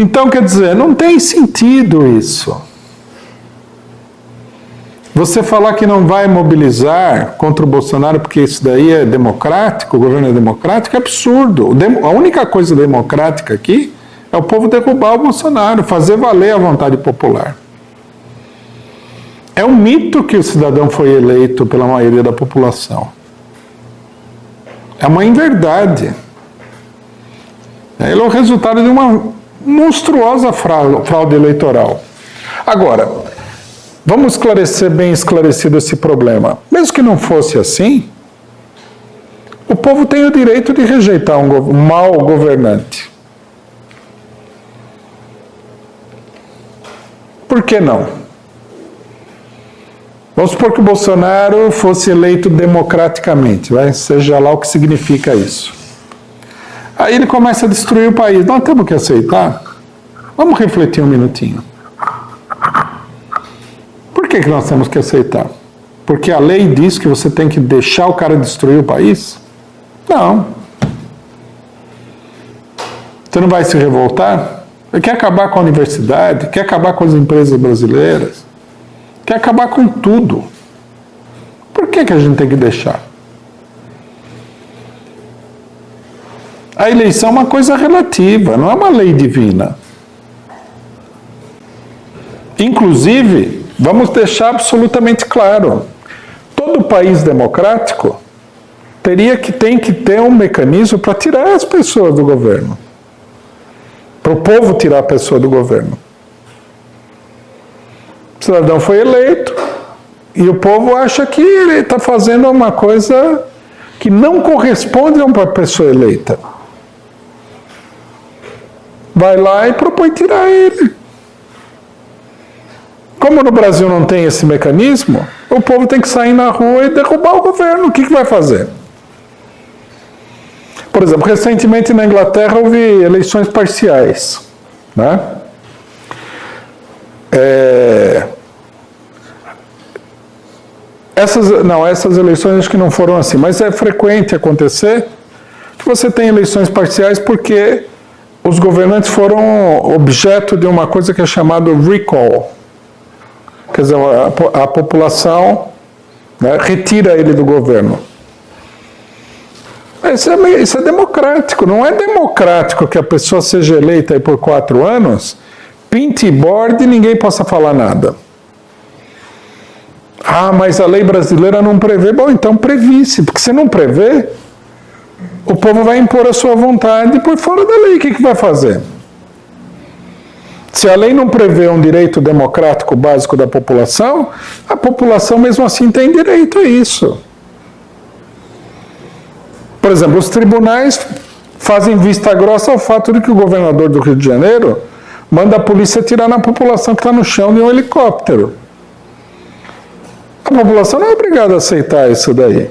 Então, quer dizer, não tem sentido isso. Você falar que não vai mobilizar contra o Bolsonaro porque isso daí é democrático, o governo é democrático, é absurdo. A única coisa democrática aqui é o povo derrubar o Bolsonaro, fazer valer a vontade popular. É um mito que o cidadão foi eleito pela maioria da população. É uma inverdade. Ele é o resultado de uma monstruosa fraude eleitoral. Agora, vamos esclarecer bem esclarecido esse problema. Mesmo que não fosse assim, o povo tem o direito de rejeitar um mau governante. Por que não? Vamos supor que o Bolsonaro fosse eleito democraticamente, seja lá o que significa isso. Aí ele começa a destruir o país. Nós temos que aceitar? Vamos refletir um minutinho. Por que nós temos que aceitar? Porque a lei diz que você tem que deixar o cara destruir o país? Não. Você não vai se revoltar? Você quer acabar com a universidade? Quer acabar com as empresas brasileiras? Quer acabar com tudo? Por que a gente tem que deixar? A eleição é uma coisa relativa, não é uma lei divina. Inclusive, vamos deixar absolutamente claro, todo país democrático tem que ter um mecanismo para tirar as pessoas do governo. Para o povo tirar a pessoa do governo. O cidadão foi eleito e o povo acha que ele está fazendo uma coisa que não corresponde a uma pessoa eleita. Vai lá e propõe tirar ele. Como no Brasil não tem esse mecanismo, o povo tem que sair na rua e derrubar o governo. O que vai fazer? Por exemplo, recentemente na Inglaterra houve eleições parciais, né? Essas eleições acho que não foram assim, mas é frequente acontecer que você tem eleições parciais porque os governantes foram objeto de uma coisa que é chamado recall. Quer dizer, a população, né, retira ele do governo. Isso é democrático. Não é democrático que a pessoa seja eleita aí por 4 anos, pinte e borde e ninguém possa falar nada. Ah, mas a lei brasileira não prevê. Bom, então previsse, porque se não prevê, o povo vai impor a sua vontade por fora da lei. O que vai fazer? Se a lei não prevê um direito democrático básico da população, a população mesmo assim tem direito a isso. Por exemplo, os tribunais fazem vista grossa ao fato de que o governador do Rio de Janeiro manda a polícia atirar na população que está no chão de um helicóptero. A população não é obrigada a aceitar isso daí,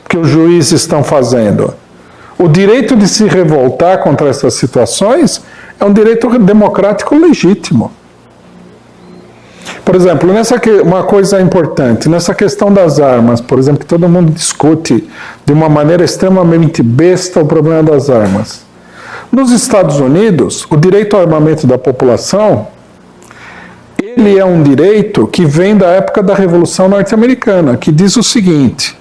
que os juízes estão fazendo. O direito de se revoltar contra essas situações é um direito democrático legítimo. Por exemplo, uma coisa importante, nessa questão das armas, por exemplo, que todo mundo discute de uma maneira extremamente besta o problema das armas. Nos Estados Unidos, o direito ao armamento da população, ele é um direito que vem da época da Revolução Norte-Americana, que diz o seguinte,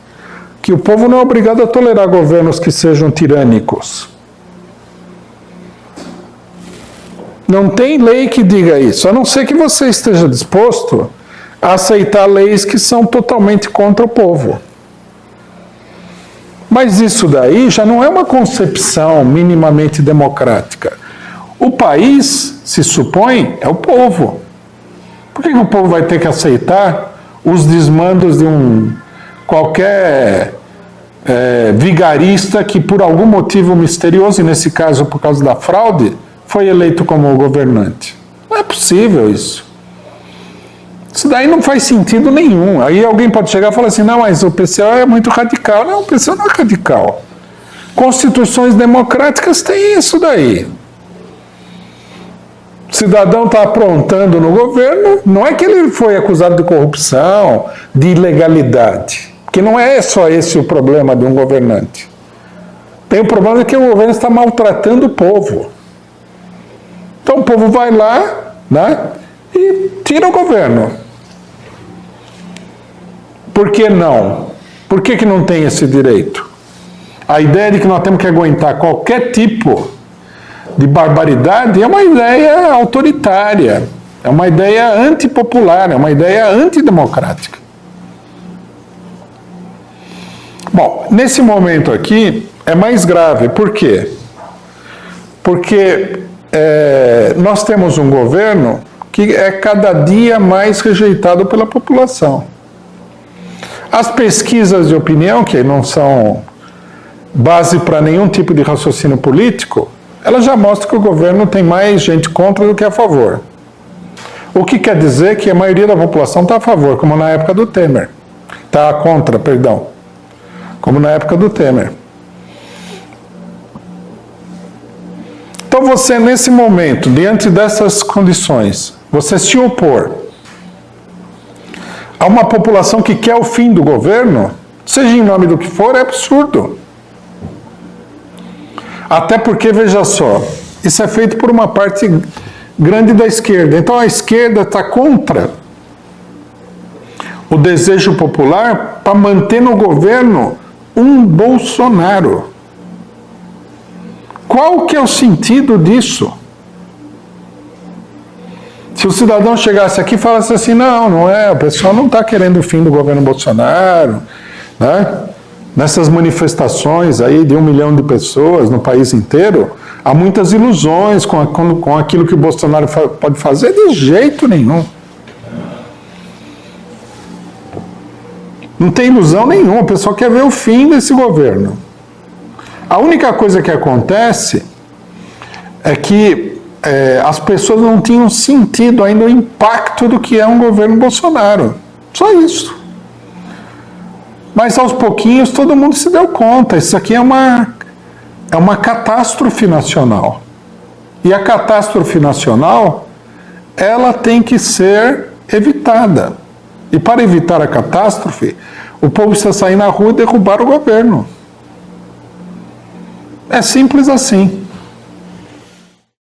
que o povo não é obrigado a tolerar governos que sejam tirânicos. Não tem lei que diga isso, a não ser que você esteja disposto a aceitar leis que são totalmente contra o povo. Mas isso daí já não é uma concepção minimamente democrática. O país, se supõe, é o povo. Por que o povo vai ter que aceitar os desmandos de qualquer vigarista que, por algum motivo misterioso, e nesse caso por causa da fraude, foi eleito como governante? Não é possível isso. Isso daí não faz sentido nenhum. Aí alguém pode chegar e falar assim, não, mas o PCO é muito radical. Não, o PCO não é radical. Constituições democráticas têm isso daí. O cidadão está aprontando no governo, não é que ele foi acusado de corrupção, de ilegalidade. Porque não é só esse o problema de um governante. Tem o problema de que o governo está maltratando o povo. Então o povo vai lá, né, e tira o governo. Por que não? Por que não tem esse direito? A ideia de que nós temos que aguentar qualquer tipo de barbaridade é uma ideia autoritária, é uma ideia antipopular, é uma ideia antidemocrática. Bom, nesse momento aqui é mais grave. Por quê? Porque nós temos um governo que é cada dia mais rejeitado pela população. As pesquisas de opinião, que não são base para nenhum tipo de raciocínio político, elas já mostram que o governo tem mais gente contra do que a favor. O que quer dizer que a maioria da população está a favor, como na época do Temer. Está contra, perdão. Como na época do Temer. Então você, nesse momento, diante dessas condições, você se opor a uma população que quer o fim do governo, seja em nome do que for, é absurdo. Até porque, veja só, isso é feito por uma parte grande da esquerda. Então a esquerda está contra o desejo popular para manter no governo um Bolsonaro. Qual que é o sentido disso? Se o cidadão chegasse aqui e falasse assim, não é, o pessoal não está querendo o fim do governo Bolsonaro, né? Nessas manifestações aí de 1 milhão de pessoas no país inteiro, há muitas ilusões com aquilo que o Bolsonaro pode fazer, de jeito nenhum. Não tem ilusão nenhuma, o pessoal quer ver o fim desse governo. A única coisa que acontece é que as pessoas não tinham sentido ainda o impacto do que é um governo Bolsonaro. Só isso. Mas aos pouquinhos todo mundo se deu conta. Isso aqui é uma catástrofe nacional. E a catástrofe nacional, ela tem que ser evitada. E para evitar a catástrofe, o povo precisa sair na rua e derrubar o governo. É simples assim.